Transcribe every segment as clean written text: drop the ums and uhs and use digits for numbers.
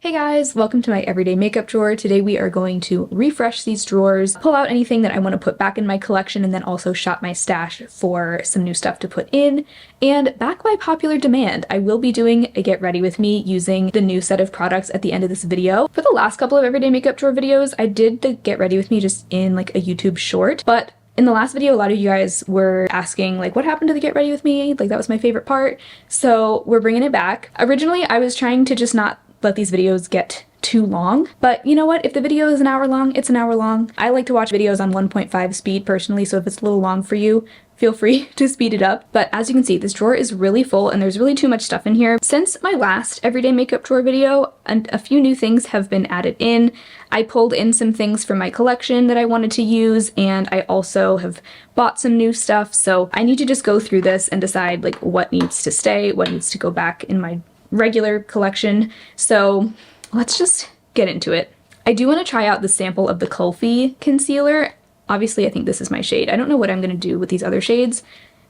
Hey guys, welcome to my everyday makeup drawer. Today we are going to refresh these drawers, pull out anything that I want to put back in my collection, and then also shop my stash for some new stuff to put in. And back by popular demand, I will be doing a get ready with me using the new set of products at the end of this video. For the last couple of everyday makeup drawer videos, I did the get ready with me just in like a YouTube short, but in the last video, a lot of you guys were asking like what happened to the get ready with me, like that was my favorite part. So we're bringing it back. Originally, I was trying to just not let these videos get too long, but you know what, if the video is an hour long, it's an hour long. I like to watch videos on 1.5 speed personally, so if it's a little long for you, feel free to speed it up. But as you can see, this drawer is really full and there's really too much stuff in here. Since my last everyday makeup drawer video, and a few new things have been added in. I pulled in some things from my collection that I wanted to use, and I also have bought some new stuff, so I need to just go through this and decide like what needs to stay, what needs to go back in my regular collection. So let's just get into it. I do want to try out the sample of the Kulfi concealer. Obviously, I think this is my shade. I don't know what I'm going to do with these other shades.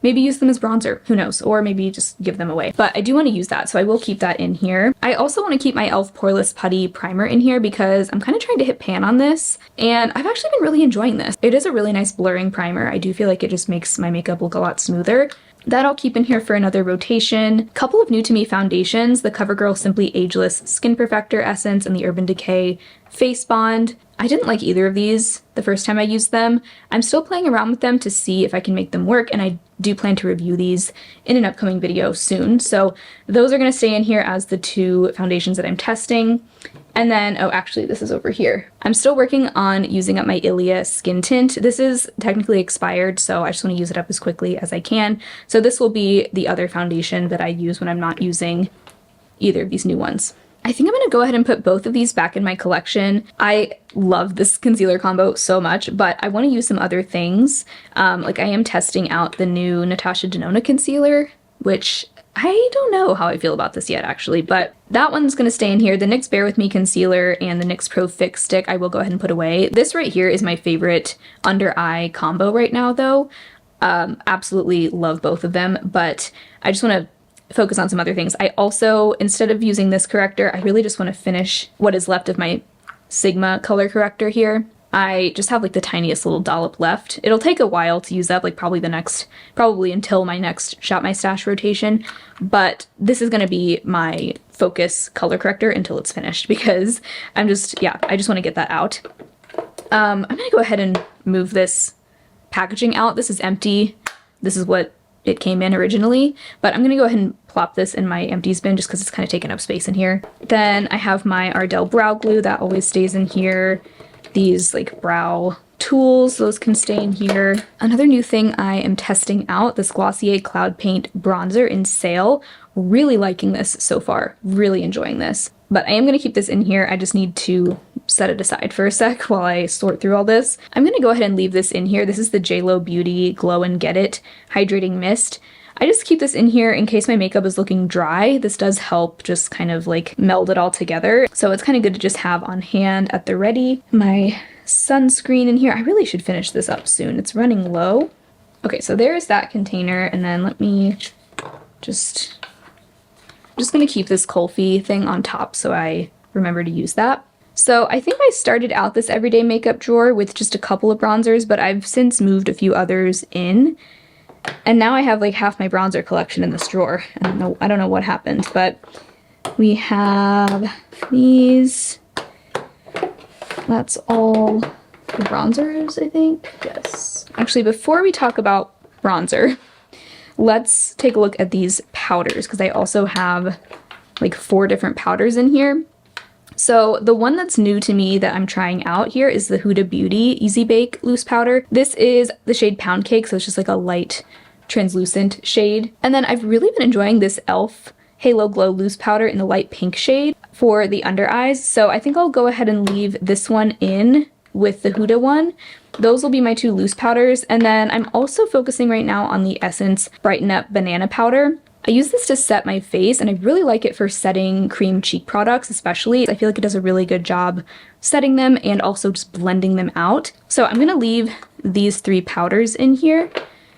Maybe use them as bronzer, who knows, or maybe just give them away. But I do want to use that, so I will keep that in here. I also want to keep my e.l.f. Poreless Putty Primer in here because I'm kind of trying to hit pan on this, and I've actually been really enjoying this. It is a really nice blurring primer. I do feel like it just makes my makeup look a lot smoother. That I'll keep in here for another rotation. Couple of new to me foundations, the CoverGirl Simply Ageless Skin Perfector Essence and the Urban Decay Face Bond. I didn't like either of these the first time I used them. I'm still playing around with them to see if I can make them work, and I do plan to review these in an upcoming video soon. So those are going to stay in here as the two foundations that I'm testing. And then, oh, actually, this is over here. I'm still working on using up my Ilia Skin Tint. This is technically expired, so I just want to use it up as quickly as I can. So this will be the other foundation that I use when I'm not using either of these new ones. I think I'm going to go ahead and put both of these back in my collection. I love this concealer combo so much, but I want to use some other things. Like I am testing out the new Anastasia Denona concealer, which I don't know how I feel about this yet actually, but that one's going to stay in here. The NYX Bear With Me concealer and the NYX Pro Fix stick I will go ahead and put away. This right here is my favorite under eye combo right now though. Absolutely love both of them, but I just want to focus on some other things. I also, instead of using this corrector, I really just want to finish what is left of my Sigma color corrector here. I just have like the tiniest little dollop left. It'll take a while to use up, like probably until my next Shop My Stash rotation, but this is going to be my focus color corrector until it's finished because I just want to get that out. I'm going to go ahead and move this packaging out. This is empty. This is what it came in originally, but I'm gonna go ahead and plop this in my empties bin just because it's kind of taking up space in here. Then I have my Ardell brow glue that always stays in here. These like brow tools, those can stay in here. Another new thing I am testing out, this Glossier Cloud Paint bronzer in Sale. Really liking this so far, really enjoying this. But I am gonna keep this in here. I just need to set it aside for a sec while I sort through all this. I'm gonna go ahead and leave this in here. This is the JLo Beauty Glow and Get It Hydrating Mist. I just keep this in here in case my makeup is looking dry. This does help just kind of like meld it all together. So it's kind of good to just have on hand at the ready. My sunscreen in here. I really should finish this up soon. It's running low. Okay, so there's that container, and then let me just... I'm just gonna keep this Kulfi thing on top so I remember to use that. So I think I started out this everyday makeup drawer with just a couple of bronzers, but I've since moved a few others in. And now I have like half my bronzer collection in this drawer. I don't know what happened, but we have these. That's all the bronzers, I think. Yes. Actually, before we talk about bronzer, let's take a look at these powders because I also have like 4 different powders in here. So the one that's new to me that I'm trying out here is the Huda Beauty Easy Bake Loose Powder. This is the shade Pound Cake, so it's just like a light translucent shade. And then I've really been enjoying this e.l.f. Halo Glow Loose Powder in the light pink shade for the under eyes. So I think I'll go ahead and leave this one in with the Huda one. Those will be my 2 loose powders. And then I'm also focusing right now on the Essence Brighten Up Banana Powder. I use this to set my face, and I really like it for setting cream cheek products especially. I feel like it does a really good job setting them and also just blending them out. So I'm going to leave these 3 powders in here,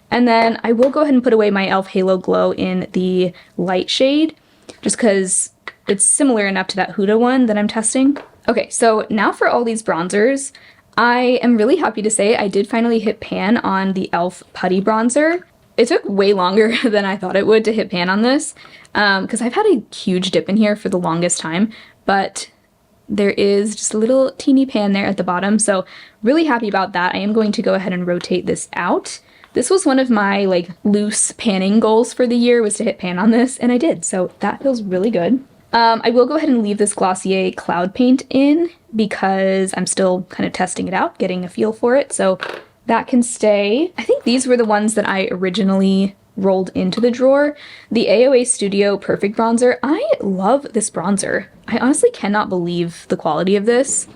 and then I will go ahead and put away my e.l.f. Halo Glow in the light shade just because it's similar enough to that Huda one that I'm testing. Okay, so now for all these bronzers, I am really happy to say I did finally hit pan on the e.l.f. Putty Bronzer. It took way longer than I thought it would to hit pan on this, because I've had a huge dip in here for the longest time, but there is just a little teeny pan there at the bottom, so really happy about that. I am going to go ahead and rotate this out. This was one of my like loose panning goals for the year, was to hit pan on this, and I did, so that feels really good. I will go ahead and leave this Glossier Cloud Paint in because I'm still kind of testing it out, getting a feel for it, so that can stay. I think these were the ones that I originally rolled into the drawer. The AOA Studio Perfect Bronzer. I love this bronzer. I honestly cannot believe the quality of this.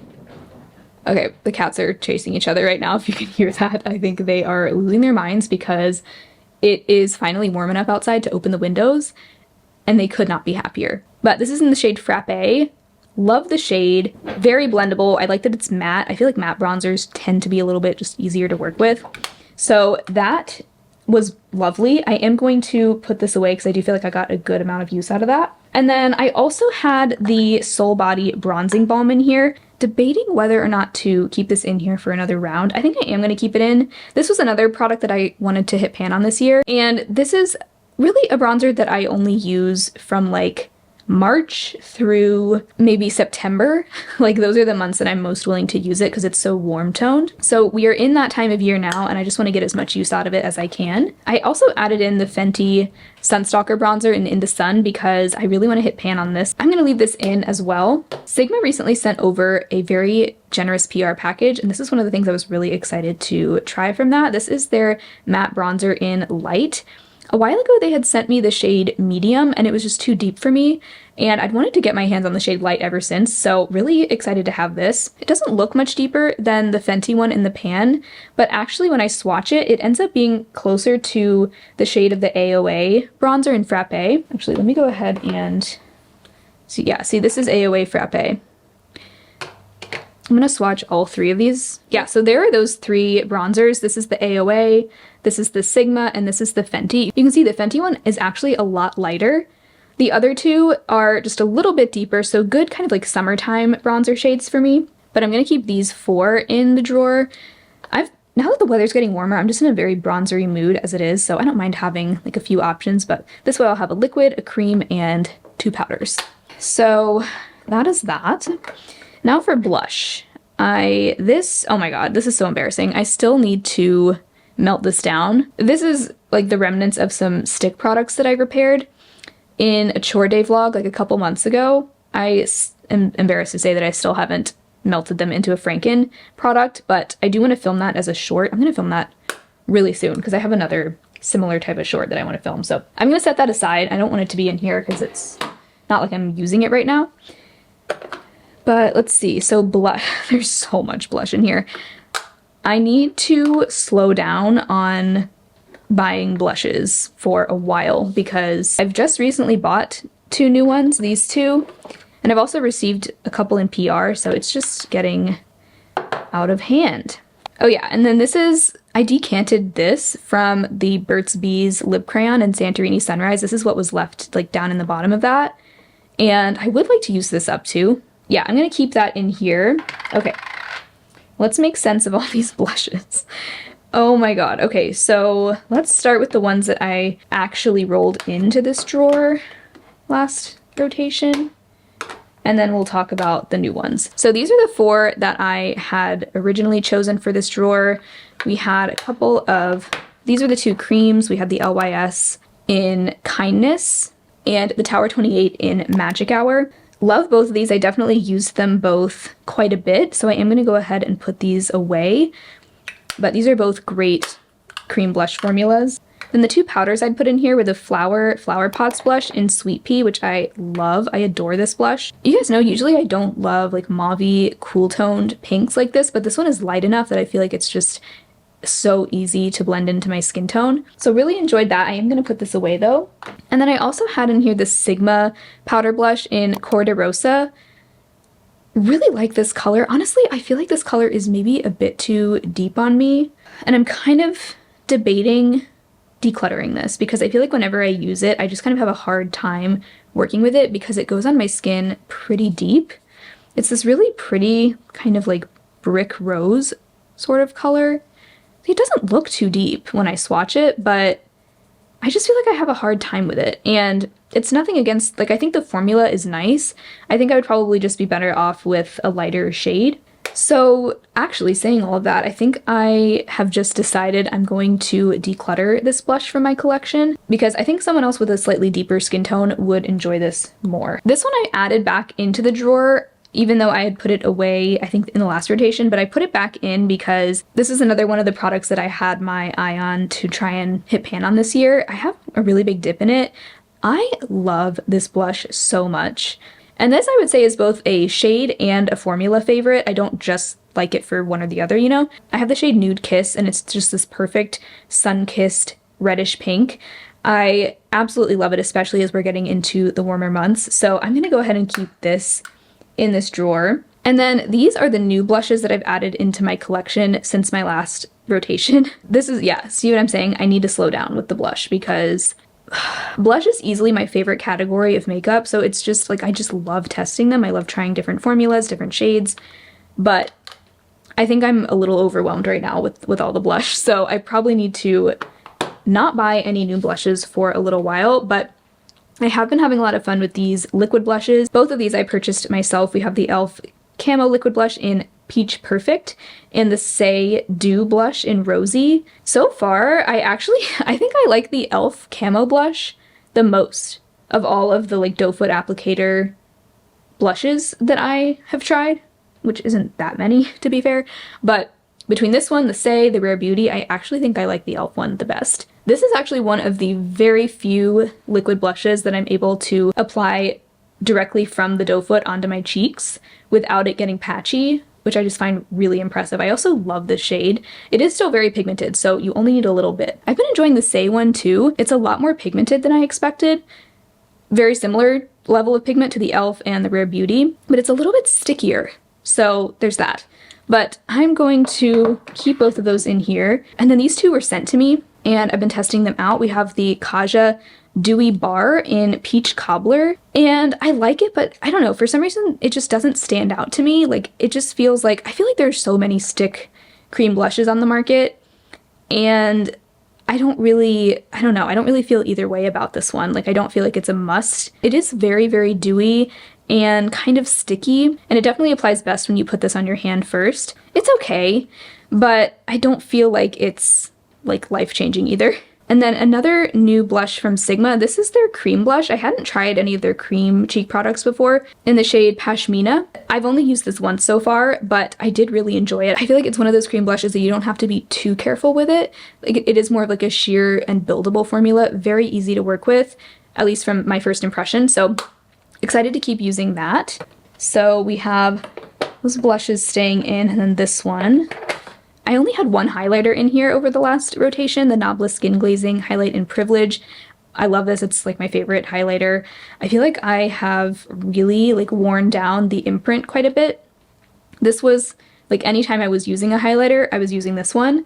Okay, the cats are chasing each other right now, if you can hear that. I think they are losing their minds because it is finally warm enough outside to open the windows, and they could not be happier. But this is in the shade Frappe. Love the shade. Very blendable. I like that it's matte. I feel like matte bronzers tend to be a little bit just easier to work with. So that was lovely. I am going to put this away because I do feel like I got a good amount of use out of that. And then I also had the Soul Body Bronzing Balm in here, debating whether or not to keep this in here for another round. I think I am going to keep it in. This was another product that I wanted to hit pan on this year, and this is really a bronzer that I only use from like March through maybe September. Like those are the months that I'm most willing to use it because it's so warm toned. So we are in that time of year now, and I just want to get as much use out of it as I can. I also added in the Fenty Sunstalker bronzer in the Sun because I really want to hit pan on this. I'm going to leave this in as well. Sigma recently sent over a very generous PR package, and this is one of the things I was really excited to try from that. This is their matte bronzer in Light. A while ago they had sent me the shade Medium, and it was just too deep for me, and I'd wanted to get my hands on the shade Light ever since, so really excited to have this. It doesn't look much deeper than the Fenty one in the pan, but actually when I swatch it, it ends up being closer to the shade of the AOA bronzer in Frappe. Actually, let me go ahead and see. Yeah, see, this is AOA Frappe. I'm going to swatch all three of these. Yeah, so there are those three bronzers. This is the AOA, this is the Sigma, and this is the Fenty. You can see the Fenty one is actually a lot lighter. The other two are just a little bit deeper, so good kind of like summertime bronzer shades for me. But I'm going to keep these four in the drawer. Now that the weather's getting warmer, I'm just in a very bronzery mood as it is, so I don't mind having like a few options, but this way I'll have a liquid, a cream, and two powders. So that is that. Now for blush. Oh my god, this is so embarrassing. I still need to melt this down. This is like the remnants of some stick products that I repaired in a chore day vlog like a couple months ago. I am embarrassed to say that I still haven't melted them into a Franken product, but I do want to film that as a short. I'm going to film that really soon because I have another similar type of short that I want to film. So I'm going to set that aside. I don't want it to be in here because it's not like I'm using it right now. But let's see, so blush, there's so much blush in here. I need to slow down on buying blushes for a while because I've just recently bought two new ones, these two, and I've also received a couple in PR, so it's just getting out of hand. Oh yeah, and then this is, I decanted this from the Burt's Bees lip crayon in Santorini Sunrise. This is what was left like down in the bottom of that, and I would like to use this up too. Yeah, I'm going to keep that in here. Okay, let's make sense of all these blushes. Oh my god. Okay, so let's start with the ones that I actually rolled into this drawer last rotation, and then we'll talk about the new ones. So these are the four that I had originally chosen for this drawer. We had a couple of, these are the two creams. We had the LYS in Kindness and the Tower 28 in Magic Hour. Love both of these. I definitely used them both quite a bit, so I am going to go ahead and put these away. But these are both great cream blush formulas. Then the two powders I'd put in here were the Flower Pots blush in Sweet Pea, which I love. I adore this blush. You guys know, usually I don't love like mauve-y, cool-toned pinks like this, but this one is light enough that I feel like it's just so easy to blend into my skin tone. So really enjoyed that. I am going to put this away though. And then I also had in here the Sigma powder blush in Cor de Rosa. Really like this color. Honestly, I feel like this color is maybe a bit too deep on me, and I'm kind of debating decluttering this because I feel like whenever I use it, I just kind of have a hard time working with it because it goes on my skin pretty deep. It's this really pretty kind of like brick rose sort of color. It doesn't look too deep when I swatch it, but I just feel like I have a hard time with it. And it's nothing against, like, I think the formula is nice. I think I would probably just be better off with a lighter shade. So actually, saying all of that, I think I have just decided I'm going to declutter this blush from my collection because I think someone else with a slightly deeper skin tone would enjoy this more. This one I added back into the drawer even though I had put it away, I think, in the last rotation, but I put it back in because this is another one of the products that I had my eye on to try and hit pan on this year. I have a really big dip in it. I love this blush so much. And this, I would say, is both a shade and a formula favorite. I don't just like it for one or the other, you know? I have the shade Nude Kiss, and it's just this perfect sun-kissed reddish pink. I absolutely love it, especially as we're getting into the warmer months. So I'm gonna go ahead and keep this in this drawer. And then these are the new blushes that I've added into my collection since my last rotation. This is, yeah, see what I'm saying? I need to slow down with the blush because blush is easily my favorite category of makeup. So it's just like, I just love testing them. I love trying different formulas, different shades, but I think I'm a little overwhelmed right now with all the blush. So I probably need to not buy any new blushes for a little while, but I have been having a lot of fun with these liquid blushes. Both of these I purchased myself. We have the e.l.f. Camo Liquid Blush in Peach Perfect and the Say Dew Blush in Rosy. So far, I think I like the e.l.f. Camo Blush the most of all of the like doe foot applicator blushes that I have tried, which isn't that many to be fair, but between this one, the Say, the Rare Beauty, I actually think I like the e.l.f. one the best. This is actually one of the very few liquid blushes that I'm able to apply directly from the doe foot onto my cheeks without it getting patchy, which I just find really impressive. I also love this shade. It is still very pigmented, so you only need a little bit. I've been enjoying the Say one too. It's a lot more pigmented than I expected. Very similar level of pigment to the e.l.f. and the Rare Beauty, but it's a little bit stickier. So there's that. But I'm going to keep both of those in here. And then these two were sent to me and I've been testing them out. We have the Kaja Dewy Bar in Peach Cobbler, and I like it, but I don't know, for some reason it just doesn't stand out to me. Like, it just feels like, I feel like there's so many stick cream blushes on the market, and I don't really feel either way about this one. Like, I don't feel like it's a must. It is very, very dewy and kind of sticky, and it definitely applies best when you put this on your hand first. It's okay, but I don't feel like it's like life-changing either. And then another new blush from Sigma. This is their cream blush. I hadn't tried any of their cream cheek products before, in the shade Pashmina. I've only used this once so far, but I did really enjoy it. I feel like it's one of those cream blushes that you don't have to be too careful with it. Like, it is more of like a sheer and buildable formula, very easy to work with, at least from my first impression. So excited to keep using that. So we have those blushes staying in, and then this one. I only had one highlighter in here over the last rotation, the Knobless Skin Glazing Highlight in Privilege. I love this. It's like my favorite highlighter. I feel like I have really like worn down the imprint quite a bit. This was like anytime I was using a highlighter, I was using this one.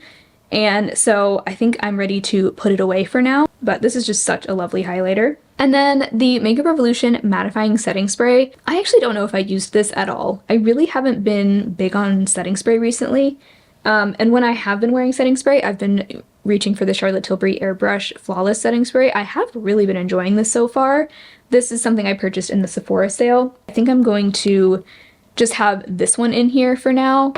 And so I think I'm ready to put it away for now, but this is just such a lovely highlighter. And then the Makeup Revolution Mattifying Setting Spray. I actually don't know if I used this at all. I really haven't been big on setting spray recently. And when I have been wearing setting spray, I've been reaching for the Charlotte Tilbury Airbrush Flawless Setting Spray. I have really been enjoying this so far. This is something I purchased in the Sephora sale. I think I'm going to just have this one in here for now.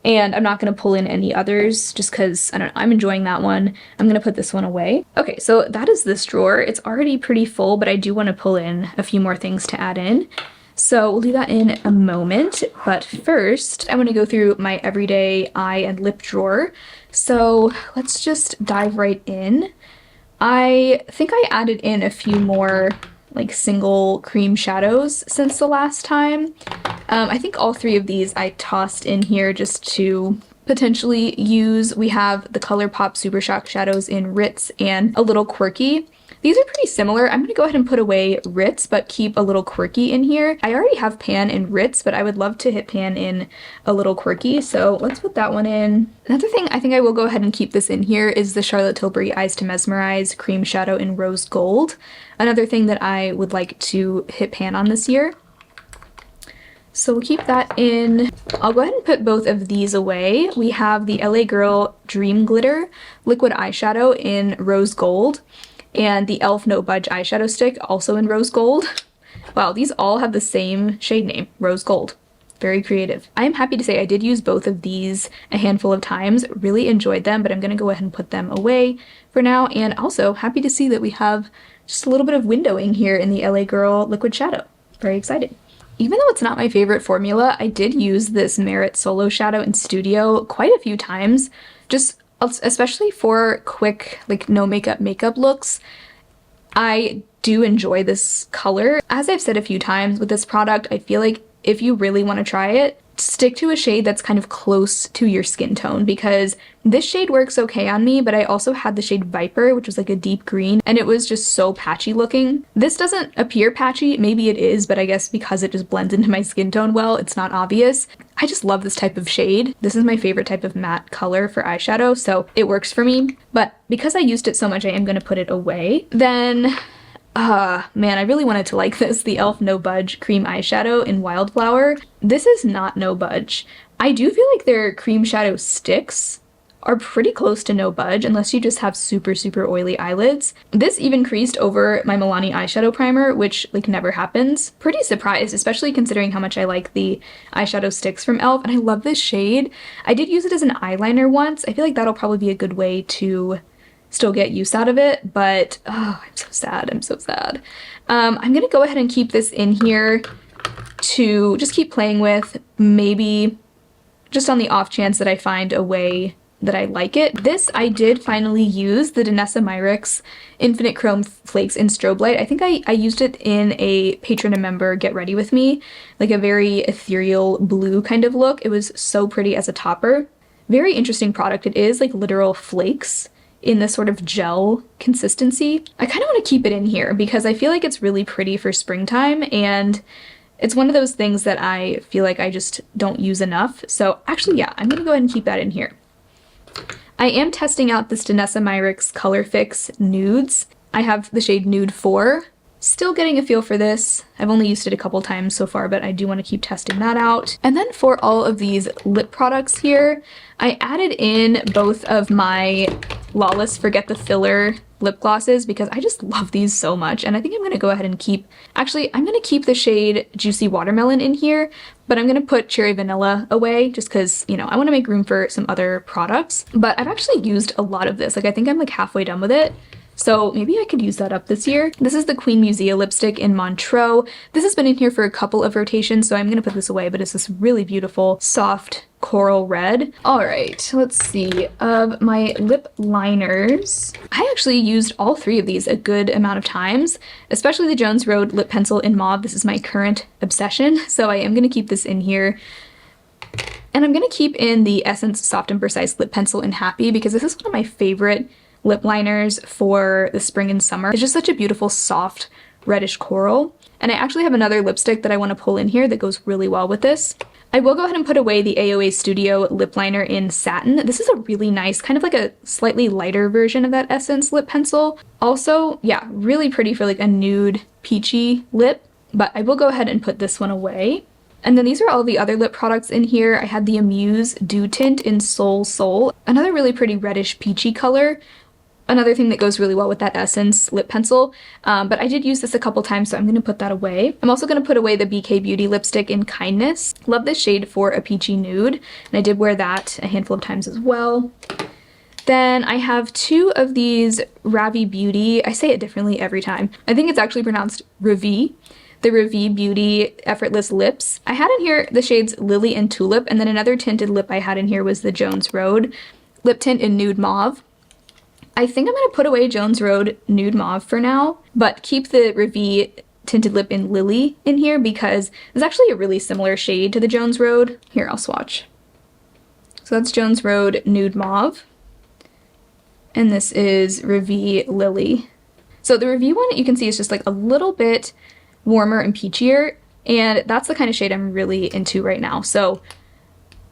And I'm not going to pull in any others just because, I don't know, I'm enjoying that one. I'm going to put this one away. Okay, so that is this drawer. It's already pretty full, but I do want to pull in a few more things to add in. So we'll do that in a moment, but first I want to go through my everyday eye and lip drawer. So let's just dive right in. I think I added in a few more like single cream shadows since the last time. I think all three of these I tossed in here just to potentially use. We have the ColourPop Super Shock shadows in Ritz and A Little Quirky. These are pretty similar. I'm going to go ahead and put away Ritz, but keep a little quirky in here. I already have Pan and Ritz, but I would love to hit Pan in a little quirky, so let's put that one in. Another thing I think I will go ahead and keep this in here is the Charlotte Tilbury Eyes to Mesmerize Cream Shadow in Rose Gold. Another thing that I would like to hit Pan on this year. So we'll keep that in. I'll go ahead and put both of these away. We have the LA Girl Dream Glitter Liquid Eyeshadow in Rose Gold, and the e.l.f. No Budge eyeshadow stick also in Rose Gold. Wow, these all have the same shade name, Rose Gold. Very creative. I am happy to say I did use both of these a handful of times, really enjoyed them, but I'm going to go ahead and put them away for now, and also happy to see that we have just a little bit of windowing here in the LA Girl Liquid Shadow. Very excited. Even though it's not my favorite formula, I did use this Merit Solo Shadow in Studio quite a few times, just especially for quick, like no makeup looks. I do enjoy this color. As I've said a few times with this product, I feel like if you really want to try it, stick to a shade that's kind of close to your skin tone, because this shade works okay on me, but I also had the shade Viper, which was like a deep green, and it was just so patchy looking. This doesn't appear patchy, maybe it is, but I guess because it just blends into my skin tone well, it's not obvious. I just love this type of shade. This is my favorite type of matte color for eyeshadow, so it works for me. But because I used it so much, I am going to put it away. Then man, I really wanted to like this, the e.l.f. No Budge Cream Eyeshadow in Wildflower. This is not No Budge. I do feel like their cream shadow sticks are pretty close to No Budge, unless you just have super, super oily eyelids. This even creased over my Milani eyeshadow primer, which like never happens. Pretty surprised, especially considering how much I like the eyeshadow sticks from e.l.f. and I love this shade. I did use it as an eyeliner once. I feel like that'll probably be a good way to still get use out of it, but oh, I'm so sad. I'm so sad. I'm gonna go ahead and keep this in here to just keep playing with, maybe just on the off chance that I find a way that I like it. This I did finally use, the Danessa Myricks Infinite Chrome Flakes in Strobe Light. I think I used it in a Patreon member Get Ready With Me, like a very ethereal blue kind of look. It was so pretty as a topper. Very interesting product. It is like literal flakes in this sort of gel consistency. I kind of want to keep it in here because I feel like it's really pretty for springtime, and it's one of those things that I feel like I just don't use enough. So actually, yeah, I'm gonna go ahead and keep that in here. I am testing out this Danessa Myricks Color Fix Nudes. I have the shade Nude 4. Still getting a feel for this. I've only used it a couple times so far, but I do want to keep testing that out. And then for all of these lip products here, I added in both of my Lawless Forget the Filler lip glosses because I just love these so much. And I think I'm going to go ahead and keep, actually, I'm going to keep the shade Juicy Watermelon in here, but I'm going to put Cherry Vanilla away just because, you know, I want to make room for some other products. But I've actually used a lot of this. Like, I think I'm like halfway done with it. So maybe I could use that up this year. This is the Queen Musea lipstick in Montreux. This has been in here for a couple of rotations, so I'm gonna put this away, but it's this really beautiful, soft coral red. All right, let's see. Of my lip liners, I actually used all three of these a good amount of times, especially the Jones Road lip pencil in mauve. This is my current obsession, so I am gonna keep this in here. And I'm gonna keep in the Essence Soft and Precise lip pencil in Happy because this is one of my favorite lip liners for the spring and summer. It's just such a beautiful, soft, reddish coral. And I actually have another lipstick that I want to pull in here that goes really well with this. I will go ahead and put away the AOA Studio lip liner in Satin. This is a really nice, kind of like a slightly lighter version of that Essence lip pencil. Also, yeah, really pretty for like a nude, peachy lip, but I will go ahead and put this one away. And then these are all the other lip products in here. I had the Amuse Dew Tint in Soul Soul, another really pretty reddish peachy color. Another thing that goes really well with that Essence lip pencil, but I did use this a couple times, so I'm going to put that away. I'm also going to put away the BK Beauty lipstick in Kindness. Love this shade for a peachy nude, and I did wear that a handful of times as well. Then I have two of these Ravi Beauty, I say it differently every time. I think it's actually pronounced Ravi. The Ravi Beauty Effortless Lips. I had in here the shades Lily and Tulip, and then another tinted lip I had in here was the Jones Road lip tint in Nude Mauve. I think I'm going to put away Jones Road Nude Mauve for now, but keep the Ravi tinted lip in Lily in here because it's actually a really similar shade to the Jones Road. Here, I'll swatch. So that's Jones Road Nude Mauve, and this is Ravi Lily. So the review one you can see is just like a little bit warmer and peachier, and that's the kind of shade I'm really into right now. So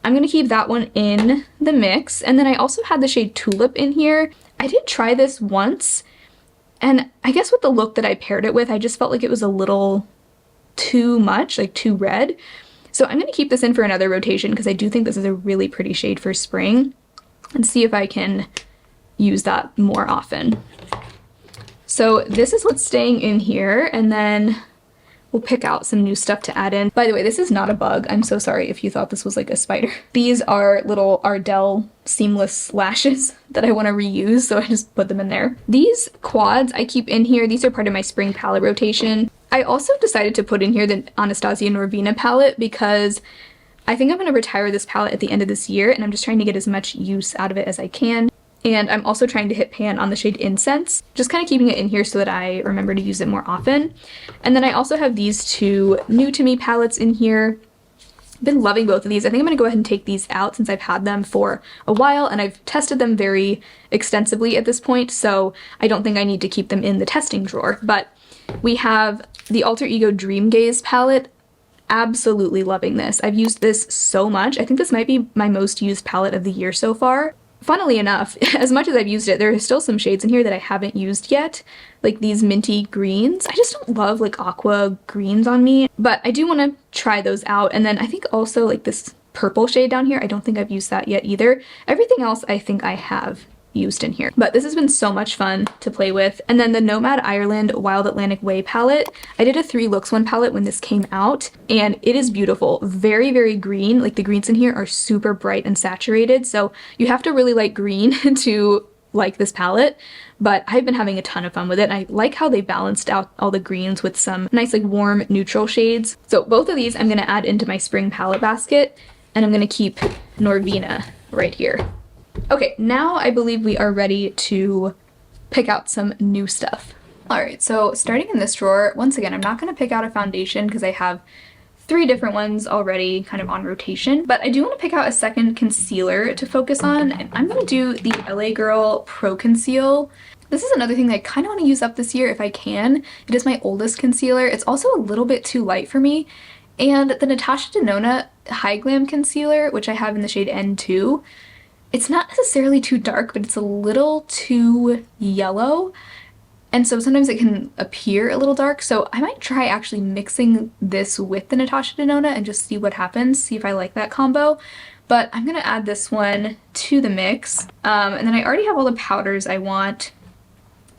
I'm going to keep that one in the mix. And then I also had the shade Tulip in here. I did try this once, and I guess with the look that I paired it with, I just felt like it was a little too much, like too red. So I'm going to keep this in for another rotation because I do think this is a really pretty shade for spring, and see if I can use that more often. So this is what's staying in here, and then we'll pick out some new stuff to add in. By the way, this is not a bug. I'm so sorry if you thought this was like a spider. These are little Ardell seamless lashes that I want to reuse, so I just put them in there. These quads I keep in here. These are part of my spring palette rotation. I also decided to put in here the Anastasia Norvina palette because I think I'm going to retire this palette at the end of this year, and I'm just trying to get as much use out of it as I can. And I'm also trying to hit pan on the shade Incense, just kind of keeping it in here so that I remember to use it more often. And then I also have these two new to me palettes in here. I've been loving both of these. I think I'm going to go ahead and take these out since I've had them for a while and I've tested them very extensively at this point, so I don't think I need to keep them in the testing drawer. But we have the Alter Ego Dream Gaze palette. Absolutely loving this. I've used this so much. I think this might be my most used palette of the year so far. Funnily enough, as much as I've used it, there are still some shades in here that I haven't used yet, like these minty greens. I just don't love like aqua greens on me, but I do want to try those out. And then I think also like this purple shade down here, I don't think I've used that yet either. Everything else I think I have used in here. But this has been so much fun to play with. And then the Nomad Ireland Wild Atlantic Way palette. I did a 3 looks 1 palette when this came out, and it is beautiful. Very, very green. Like the greens in here are super bright and saturated, so you have to really like green to like this palette. But I've been having a ton of fun with it, and I like how they balanced out all the greens with some nice like warm neutral shades. So both of these I'm going to add into my spring palette basket, and I'm going to keep Norvina right here. Okay, now I believe we are ready to pick out some new stuff. Alright, so starting in this drawer, once again, I'm not going to pick out a foundation because I have 3 different ones already kind of on rotation, but I do want to pick out a second concealer to focus on, and I'm going to do the LA Girl Pro Conceal. This is another thing that I kind of want to use up this year if I can. It is my oldest concealer. It's also a little bit too light for me, and the Natasha Denona High Glam Concealer, which I have in the shade N2, it's not necessarily too dark, but it's a little too yellow, and so sometimes it can appear a little dark, so I might try actually mixing this with the Natasha Denona and just see what happens, see if I like that combo. But I'm gonna add this one to the mix, and then I already have all the powders I want,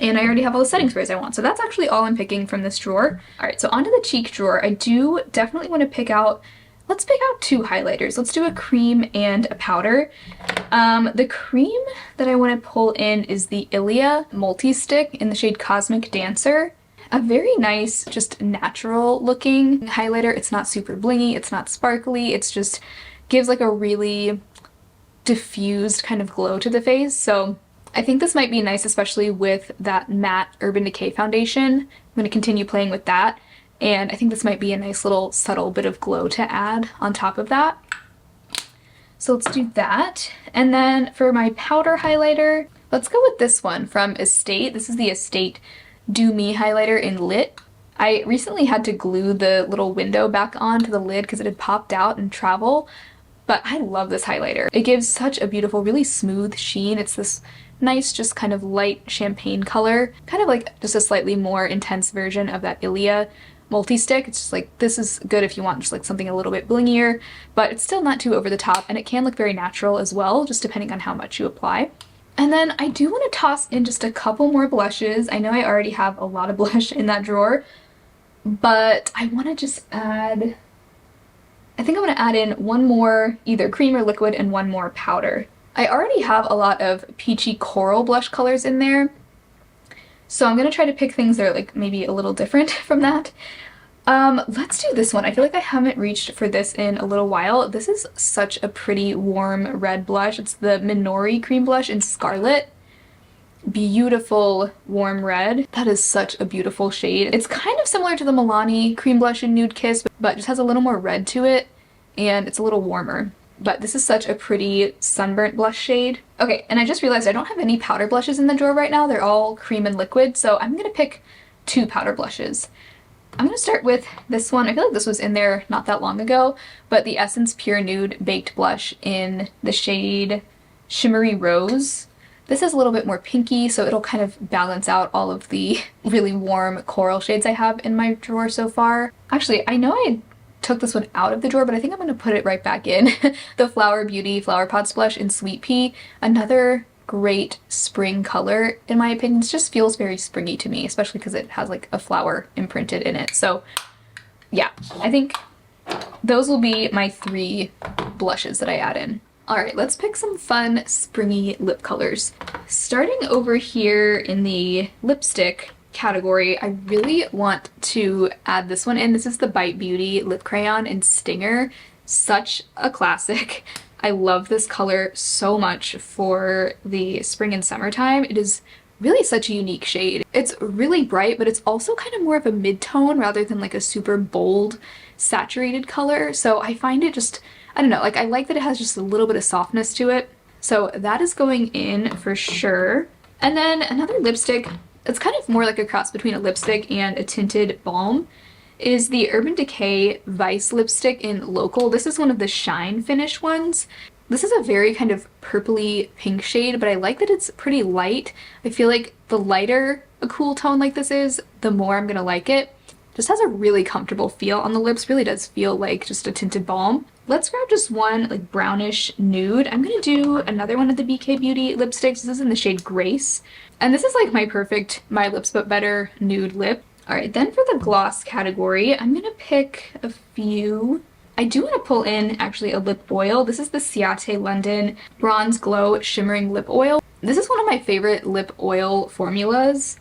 and I already have all the setting sprays I want, so that's actually all I'm picking from this drawer. Alright, so onto the cheek drawer. I do definitely want to pick out, let's pick out 2 highlighters. Let's do a cream and a powder. The cream that I want to pull in is the Ilia Multi-Stick in the shade Cosmic Dancer. A very nice, just natural looking highlighter. It's not super blingy, it's not sparkly, it's just gives like a really diffused kind of glow to the face. So I think this might be nice, especially with that matte Urban Decay foundation. I'm going to continue playing with that. And I think this might be a nice little subtle bit of glow to add on top of that. So let's do that. And then for my powder highlighter, let's go with this one from Estate. This is the Estate Do Me highlighter in Lit. I recently had to glue the little window back onto the lid because it had popped out in travel, but I love this highlighter. It gives such a beautiful, really smooth sheen. It's this nice, just kind of light champagne color, kind of like just a slightly more intense version of that Ilia Multi-Stick. It's just like, this is good if you want just like something a little bit blingier, but it's still not too over the top, and it can look very natural as well, just depending on how much you apply. And then I do want to toss in just a couple more blushes. I know I already have a lot of blush in that drawer, but I want to just add, I think I'm going to add in one more either cream or liquid and one more powder. I already have a lot of peachy coral blush colors in there, so I'm going to try to pick things that are like maybe a little different from that. Let's do this one. I feel like I haven't reached for this in a little while. This is such a pretty warm red blush. It's the Minori cream blush in Scarlet. Beautiful warm red. That is such a beautiful shade. It's kind of similar to the Milani cream blush in Nude Kiss, but just has a little more red to it, and it's a little warmer. but this is such a pretty sunburnt blush shade. Okay, and I just realized I don't have any powder blushes in the drawer right now. They're all cream and liquid, so I'm gonna pick 2 powder blushes. I'm gonna start with this one. I feel like this was in there not that long ago, but the Essence Pure Nude Baked Blush in the shade Shimmery Rose. This is a little bit more pinky, so it'll kind of balance out all of the really warm coral shades I have in my drawer so far. Actually, I know I took this one out of the drawer, but I think I'm going to put it right back in. The Flower Beauty Flower Pots blush in Sweet Pea. Another great spring color, in my opinion. It just feels very springy to me, especially because it has like a flower imprinted in it. So yeah, I think those will be my 3 blushes that I add in. Alright, let's pick some fun springy lip colors. Starting over here in the lipstick category, I really want to add this one in. This is the Bite Beauty Lip Crayon in Stinger. Such a classic. I love this color so much for the spring and summertime. It is really such a unique shade. It's really bright, but it's also kind of more of a mid-tone rather than like a super bold, saturated color. So I find it just, I don't know, like I like that it has just a little bit of softness to it. So that is going in for sure. And then another lipstick, it's kind of more like a cross between a lipstick and a tinted balm, is the Urban Decay Vice lipstick in Local. This is one of the shine finish ones. This is a very kind of purpley pink shade, but I like that it's pretty light. I feel like the lighter a cool tone like this is, the more I'm gonna like it. Just has a really comfortable feel on the lips, really does feel like just a tinted balm. Let's grab just one like brownish nude. I'm gonna do another one of the BK Beauty lipsticks. This is in the shade Grace. And this is like my perfect My Lips But Better nude lip. Alright, then for the gloss category, I'm gonna pick a few. I do want to pull in actually a lip oil. This is the Ciate London Bronze Glow Shimmering Lip Oil. This is one of my favorite lip oil formulas.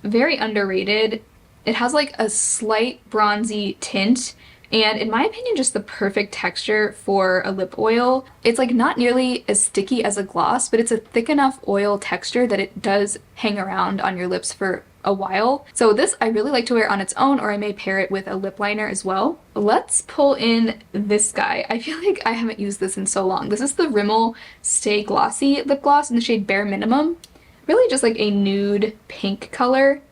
Very underrated. It has like a slight bronzy tint, and in my opinion just the perfect texture for a lip oil. It's like not nearly as sticky as a gloss, but it's a thick enough oil texture that it does hang around on your lips for a while. So this I really like to wear on its own, or I may pair it with a lip liner as well. Let's pull in this guy. I feel like I haven't used this in so long. This is the Rimmel Stay Glossy lip gloss in the shade Bare Minimum. Really just like a nude pink color.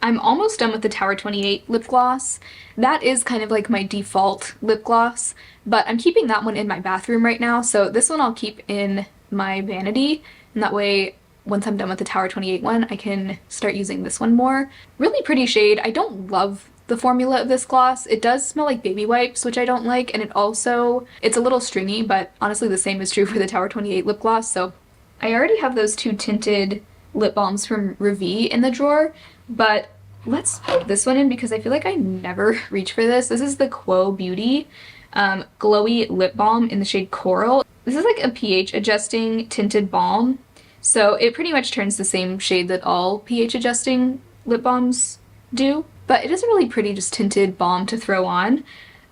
I'm almost done with the Tower 28 lip gloss. That is kind of like my default lip gloss, but I'm keeping that one in my bathroom right now, so this one I'll keep in my vanity, and that way once I'm done with the Tower 28 one, I can start using this one more. Really pretty shade. I don't love the formula of this gloss. It does smell like baby wipes, which I don't like, and it's a little stringy, but honestly the same is true for the Tower 28 lip gloss, so I already have those 2 tinted lip balms from Revi in the drawer, but let's put this one in because I feel like I never reach for this. This is the Quo Beauty Glowy Lip Balm in the shade Coral. This is like a pH adjusting tinted balm. So it pretty much turns the same shade that all pH adjusting lip balms do. But it is a really pretty just tinted balm to throw on.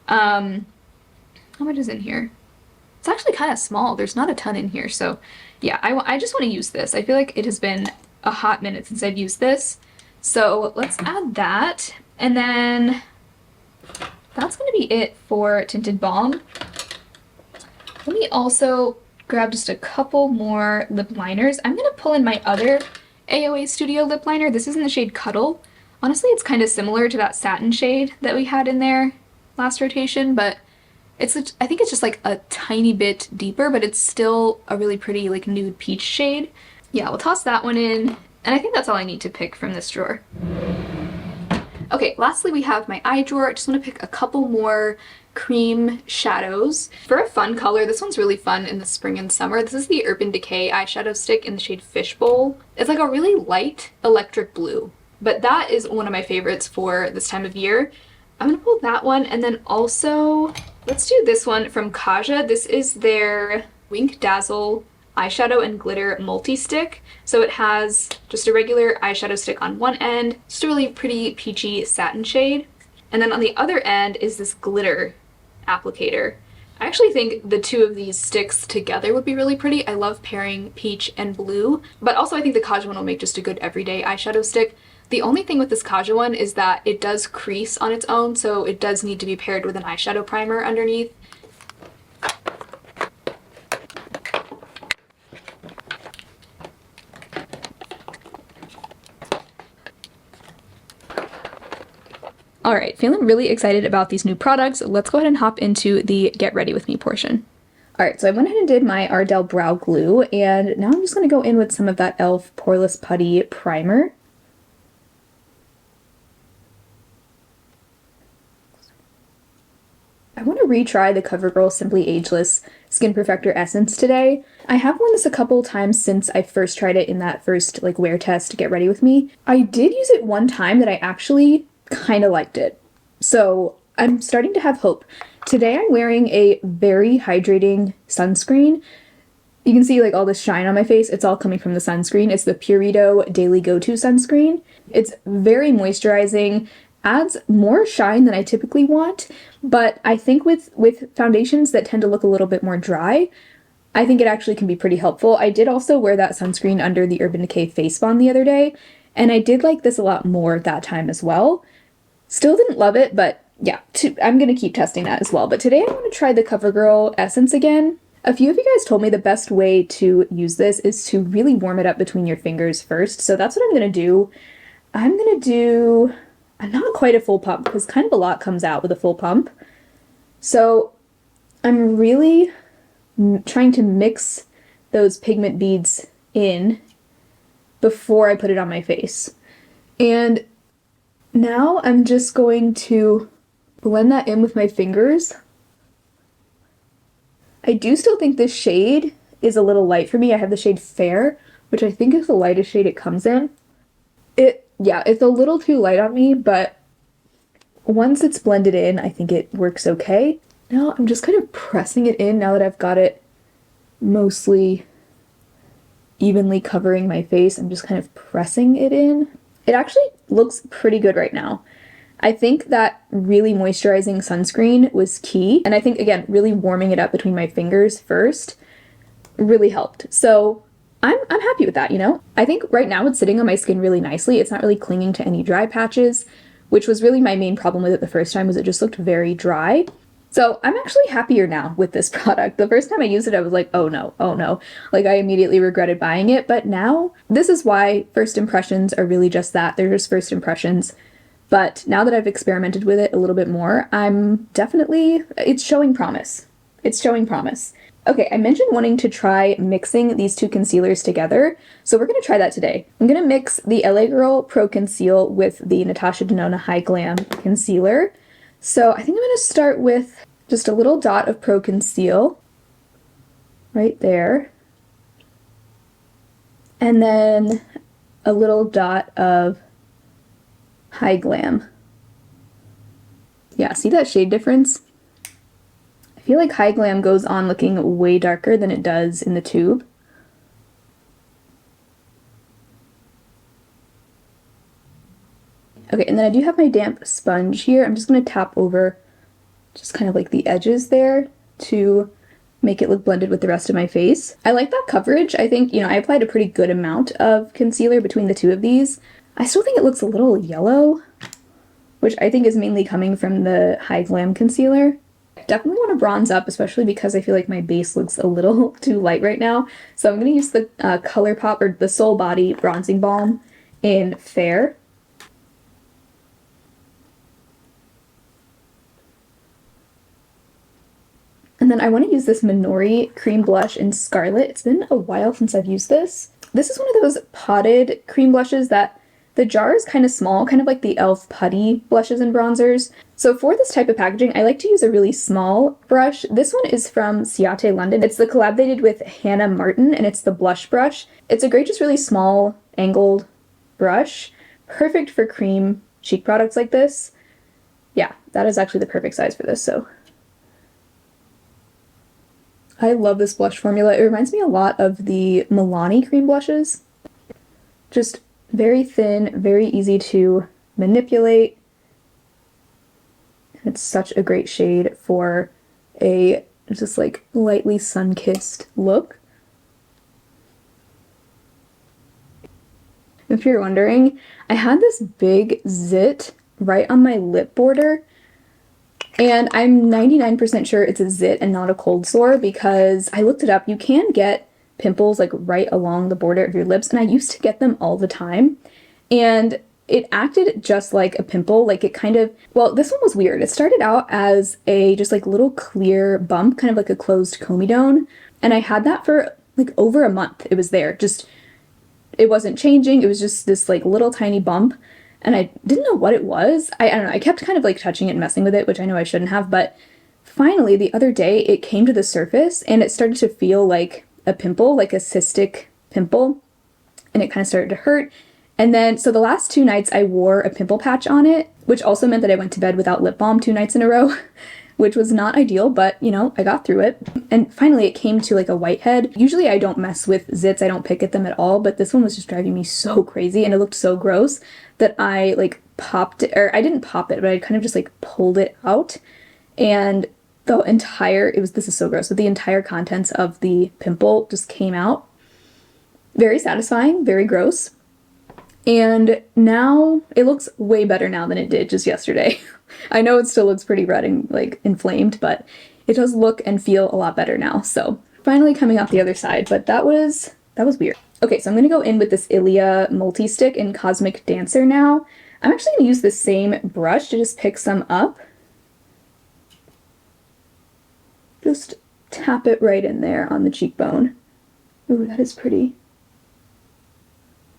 How much is in here? It's actually kind of small. There's not a ton in here. So yeah, I just want to use this. I feel like it has been a hot minute since I've used this. So let's add that, and then that's going to be it for tinted balm. Let me also grab just a couple more lip liners. I'm going to pull in my other AOA Studio lip liner. This is in the shade Cuddle. Honestly, it's kind of similar to that satin shade that we had in there last rotation, but I think it's just like a tiny bit deeper, but it's still a really pretty like nude peach shade. Yeah, we'll toss that one in. And I think that's all I need to pick from this drawer. Okay, lastly we have my eye drawer. I just want to pick a couple more cream shadows. For a fun color, this one's really fun in the spring and summer. This is the Urban Decay eyeshadow stick in the shade Fishbowl. It's like a really light electric blue, but that is one of my favorites for this time of year. I'm gonna pull that one, and then also, let's do this one from Kaja. This is their Wink Dazzle eyeshadow and glitter multi-stick. So it has just a regular eyeshadow stick on one end, just a really pretty peachy satin shade. And then on the other end is this glitter applicator. I actually think the 2 of these sticks together would be really pretty. I love pairing peach and blue, but also I think the Kaja one will make just a good everyday eyeshadow stick. The only thing with this Kaja one is that it does crease on its own, so it does need to be paired with an eyeshadow primer underneath. All right, feeling really excited about these new products. Let's go ahead and hop into the get ready with me portion. All right, so I went ahead and did my Ardell Brow Glue, and now I'm just going to go in with some of that e.l.f. Poreless Putty Primer. I want to retry the CoverGirl Simply Ageless Skin Perfector Essence today. I have worn this a couple times since I first tried it in that first like wear test to get ready with me. I did use it one time that I actually kind of liked it. So I'm starting to have hope. Today I'm wearing a very hydrating sunscreen. You can see like all this shine on my face. It's all coming from the sunscreen. It's the Purito Daily Go-To sunscreen. It's very moisturizing, adds more shine than I typically want, but I think with foundations that tend to look a little bit more dry, I think it actually can be pretty helpful. I did also wear that sunscreen under the Urban Decay Face Bond the other day, and I did like this a lot more that time as well. Still didn't love it, but yeah, I'm going to keep testing that as well. But today I want to try the CoverGirl Essence again. A few of you guys told me the best way to use this is to really warm it up between your fingers first. So that's what I'm going to do. I'm going to do not quite a full pump because kind of a lot comes out with a full pump. So I'm really trying to mix those pigment beads in before I put it on my face. And now I'm just going to blend that in with my fingers. I do still think this shade is a little light for me. I have the shade Fair, which I think is the lightest shade it comes in. Yeah, it's a little too light on me, but once it's blended in, I think it works okay. Now I'm just kind of pressing it in now that I've got it mostly evenly covering my face. I'm just kind of pressing it in. It actually looks pretty good right now. I think that really moisturizing sunscreen was key, and I think, again, really warming it up between my fingers first really helped. So I'm happy with that, you know? I think right now it's sitting on my skin really nicely. It's not really clinging to any dry patches, which was really my main problem with it the first time, was it just looked very dry. So I'm actually happier now with this product. The first time I used it, I was like, oh no, oh no. Like I immediately regretted buying it, but now this is why first impressions are really just that. They're just first impressions. But now that I've experimented with it a little bit more, it's showing promise. It's showing promise. Okay, I mentioned wanting to try mixing these two concealers together, so we're going to try that today. I'm going to mix the LA Girl Pro Conceal with the Natasha Denona High Glam Concealer. So I think I'm going to start with just a little dot of Pro Conceal right there, and then a little dot of High Glam. Yeah, see that shade difference? I feel like High Glam goes on looking way darker than it does in the tube. Okay, and then I do have my damp sponge here. I'm just going to tap over just kind of like the edges there to make it look blended with the rest of my face. I like that coverage. I think, I applied a pretty good amount of concealer between the two of these. I still think it looks a little yellow, which I think is mainly coming from the High Glam concealer. Definitely want to bronze up, especially because I feel like my base looks a little too light right now. So I'm going to use the ColourPop, or the Soul Body Bronzing Balm in Fair. And then I want to use this Minori cream blush in Scarlet. It's been a while since I've used this. This is one of those potted cream blushes that the jar is kind of small, kind of like the e.l.f. putty blushes and bronzers. So for this type of packaging, I like to use a really small brush. This one is from Ciate London. It's the collaborated with Hannah Martin, and it's the blush brush. It's a great, just really small, angled brush. Perfect for cream cheek products like this. Yeah, that is actually the perfect size for this, so. I love this blush formula. It reminds me a lot of the Milani cream blushes. Just very thin, very easy to manipulate. It's such a great shade for a just like lightly sun-kissed look. If you're wondering, I had this big zit right on my lip border, and I'm 99% sure it's a zit and not a cold sore, because I looked it up. You can get pimples like right along the border of your lips, and I used to get them all the time. And it acted just like a pimple. Like it kind of, well, this one was weird. It started out as a just like little clear bump, kind of like a closed comedone. And I had that for like over a month. It was there. Just, it wasn't changing. It was just this like little tiny bump. And I didn't know what it was. I don't know. I kept kind of like touching it and messing with it, which I know I shouldn't have. But finally, the other day, it came to the surface and it started to feel like a pimple, like a cystic pimple. And it kind of started to hurt. And then, so the last 2 nights I wore a pimple patch on it, which also meant that I went to bed without lip balm 2 nights in a row, which was not ideal, but you know, I got through it. And finally it came to like a whitehead. Usually I don't mess with zits, I don't pick at them at all, but this one was just driving me so crazy and it looked so gross that I like popped it, or I didn't pop it, but I kind of just like pulled it out. And the entire, this is so gross, but the entire contents of the pimple just came out. Very satisfying, very gross. And now it looks way better now than it did just yesterday. I know it still looks pretty red and like inflamed, but it does look and feel a lot better now. So finally coming off the other side, but that was weird. Okay, so I'm gonna go in with this Ilia multi-stick in Cosmic Dancer now. I'm actually gonna use the same brush to just pick some up. Just tap it right in there on the cheekbone. Ooh, that is pretty.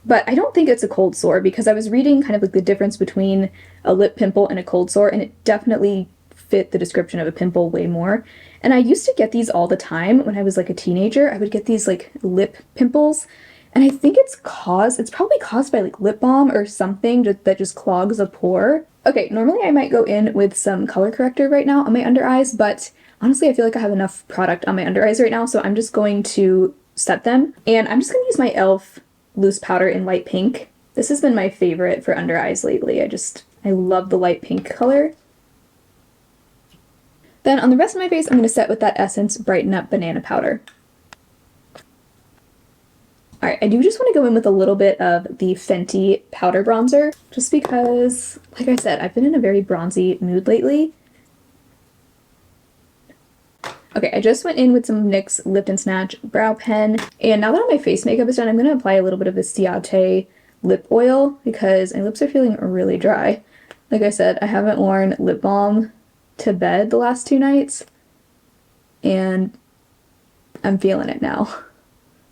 But I don't think it's a cold sore because I was reading kind of like the difference between a lip pimple and a cold sore, and it definitely fit the description of a pimple way more. And I used to get these all the time when I was like a teenager. I would get these like lip pimples, and I think it's probably caused by like lip balm or something that just clogs a pore. Okay, normally I might go in with some color corrector right now on my under eyes, but honestly I feel like I have enough product on my under eyes right now, so I'm just going to set them. And I'm just gonna use my e.l.f. loose powder in light pink. This has been my favorite for under eyes lately. I love the light pink color. Then on the rest of my face, I'm going to set with that Essence Brighten Up Banana Powder. Alright, I do just want to go in with a little bit of the Fenty Powder Bronzer, just because, like I said, I've been in a very bronzy mood lately. Okay, I just went in with some NYX Lift and Snatch Brow Pen, and now that all my face makeup is done, I'm going to apply a little bit of the Ciate lip oil because my lips are feeling really dry. Like I said, I haven't worn lip balm to bed the last 2 nights, and I'm feeling it now.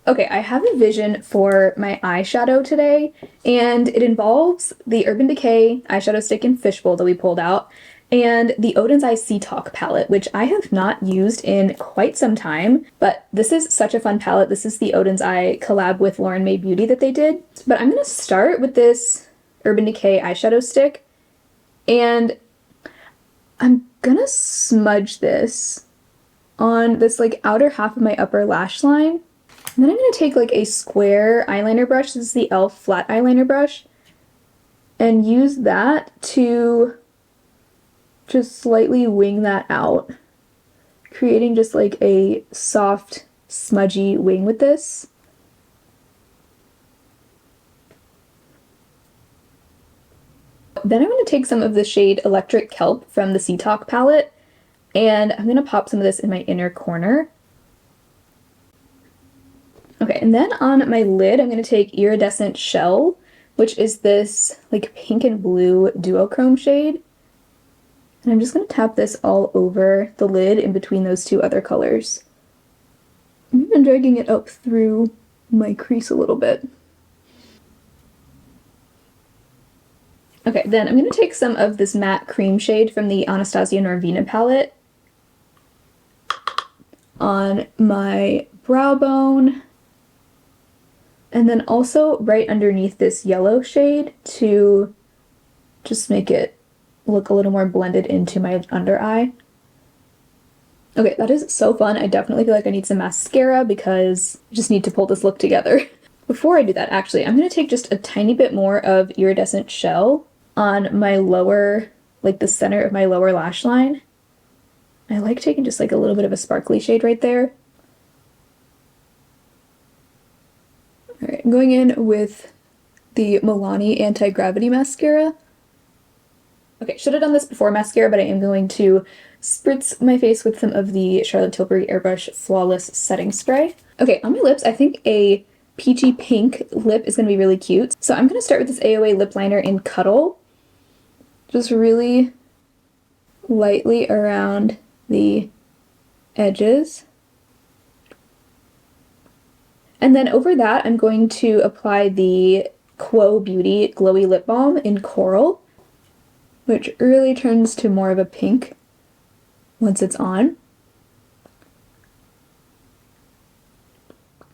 Okay, I have a vision for my eyeshadow today, and it involves the Urban Decay eyeshadow stick in Fishbowl that we pulled out, and the Oden's Eye Seatalk palette, which I have not used in quite some time, but this is such a fun palette. This is the Oden's Eye collab with Lauren Mae Beauty that they did. But I'm going to start with this Urban Decay eyeshadow stick, and I'm going to smudge this on this like outer half of my upper lash line. And then I'm going to take like a square eyeliner brush, this is the e.l.f. flat eyeliner brush, and use that to just slightly wing that out, creating just like a soft, smudgy wing with this. Then I'm going to take some of the shade Electric Kelp from the Seatalk palette, and I'm going to pop some of this in my inner corner. Okay, and then on my lid, I'm going to take Iridescent Shell, which is this like pink and blue duochrome shade. And I'm just going to tap this all over the lid in between those 2 other colors. I'm even dragging it up through my crease a little bit. Okay, then I'm going to take some of this matte cream shade from the Anastasia Norvina palette on my brow bone, and then also right underneath this yellow shade to just make it look a little more blended into my under eye. Okay, that is so fun. I definitely feel like I need some mascara because I just need to pull this look together. Before I do that, actually, I'm going to take just a tiny bit more of Iridescent Shell on my lower, like the center of my lower lash line. I like taking just like a little bit of a sparkly shade right there. Alright, I'm going in with the Milani Anti-Gravity Mascara. Okay, should have done this before mascara, but I am going to spritz my face with some of the Charlotte Tilbury Airbrush Flawless Setting Spray. Okay, on my lips, I think a peachy pink lip is going to be really cute. So I'm going to start with this AOA lip liner in Cuddle. Just really lightly around the edges. And then over that, I'm going to apply the Quo Beauty Glowy Lip Balm in Coral, which really turns to more of a pink once it's on.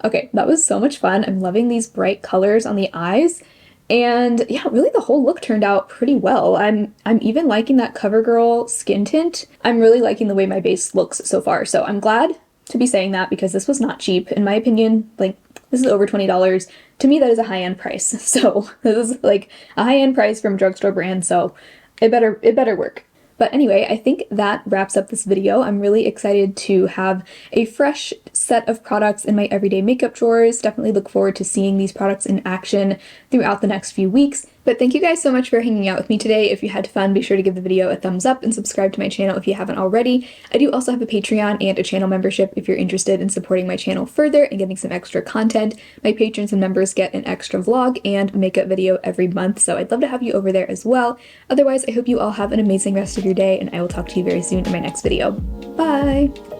Okay, that was so much fun. I'm loving these bright colors on the eyes. And yeah, really the whole look turned out pretty well. I'm even liking that CoverGirl skin tint. I'm really liking the way my base looks so far. So I'm glad to be saying that because this was not cheap. In my opinion, like this is over $20. To me, that is a high-end price. So this is like a high-end price from a drugstore brand. So it better work. But anyway, I think that wraps up this video. I'm really excited to have a fresh set of products in my everyday makeup drawers. Definitely look forward to seeing these products in action throughout the next few weeks. But thank you guys so much for hanging out with me today. If you had fun, be sure to give the video a thumbs up and subscribe to my channel if you haven't already. I do also have a Patreon and a channel membership if you're interested in supporting my channel further and getting some extra content. My patrons and members get an extra vlog and makeup video every month, so I'd love to have you over there as well. Otherwise, I hope you all have an amazing rest of your day, and I will talk to you very soon in my next video. Bye!